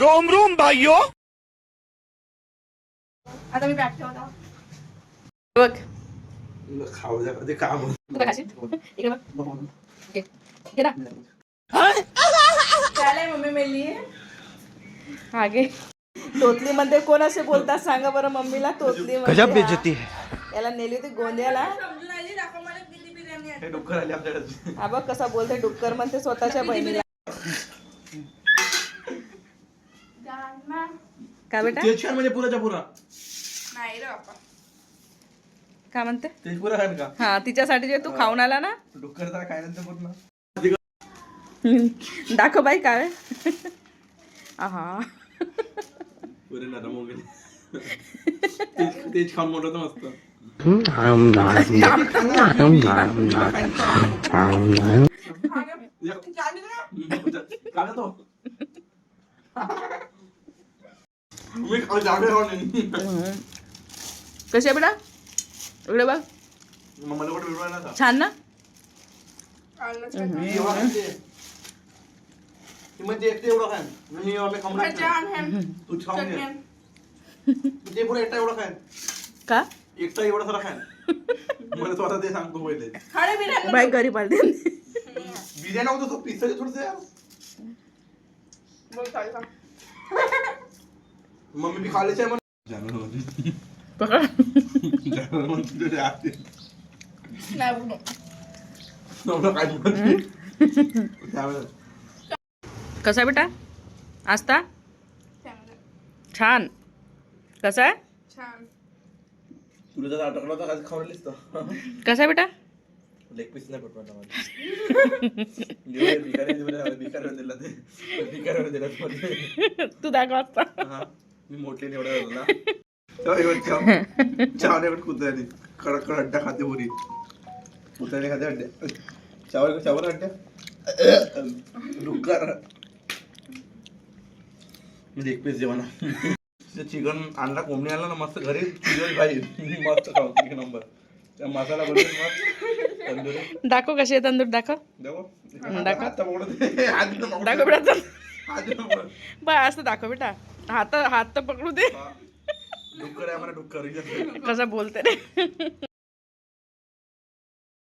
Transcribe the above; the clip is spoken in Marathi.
रोम रोम भाइयों. आता मी बॅग ठेवतो बघ. खाऊ द्या ते काम तू काय खाशील? इकडे बघ. घे. घे ना. काय मम्मी मेली हा घे. तोतली मध्ये कोण असे बोलतात सांगा बरं मम्मीला. तोतली गजब बेइज्जती है. याला नेली होती गोंदियाला. हे डुक्कर आले आमच्याकडे. हा बघ कसा बोलते डुक्कर म्हणते स्वतःच्या बहिणीला. काय बेटा ते छान म्हणजे पुराच्या पुरा नाही रे बाप्पा. काय म्हणते ते पुरा खान का हा तिच्यासाठी जे तू खाऊन आला ना. डुक्कर जरा खायनंतर पूर्ण दाखव बाई काय आहा पुरे नरम हो गेले. तेच खाऊन मोठं मस्त. काय तो मी खाऊ जागे हो नाही. कशी आहे बेटा इकडे बघ. मला कुठे विरवायला ना छान ना. मी एवढा खाते म्हणजे एकटे एवढं खाय मी आम्ही खाऊन तू खाऊन घे. ते पुढे एकटा एवढा खाय का एकटा एवढा सारा खाय. मला स्वतः ते सांगतो पहिले बाई घरी पाळते. बिर्याणी होतो तो पिझ्झा थोडस मम्मी भी खा लेते हैं पकड कसा आहे बेटा आस्ता छान. कसा आहे तुला जर अटकला होता खाऊन लिस्ट कसा आहे बेटा. लेग पीस नाही पटवला मला. भिकारी दिला तू दाखव आता. मी मोठे एवढा झाला चावण्याकडे कुत्र्याने कडक कडक अड्डा खाते पुरी कुत्र्याने खाते अड्ड्या चावर अड्ड्या डुक्कर म्हणजे एक पीस जेवण चिकन आणला कोंबडी आणला ना मस्त घरी भाई मस्त खाऊ एक नंबर त्या मसाला बनवून मस्त तंदुरी दाखव कशी आहे तंदूर दाखव. दाखव दाखव बेटा. बस असं दाखव बेटा. हात हात तर पकडू दे. डुक्कर आहे मला डुक्कर कसं बोलते रे.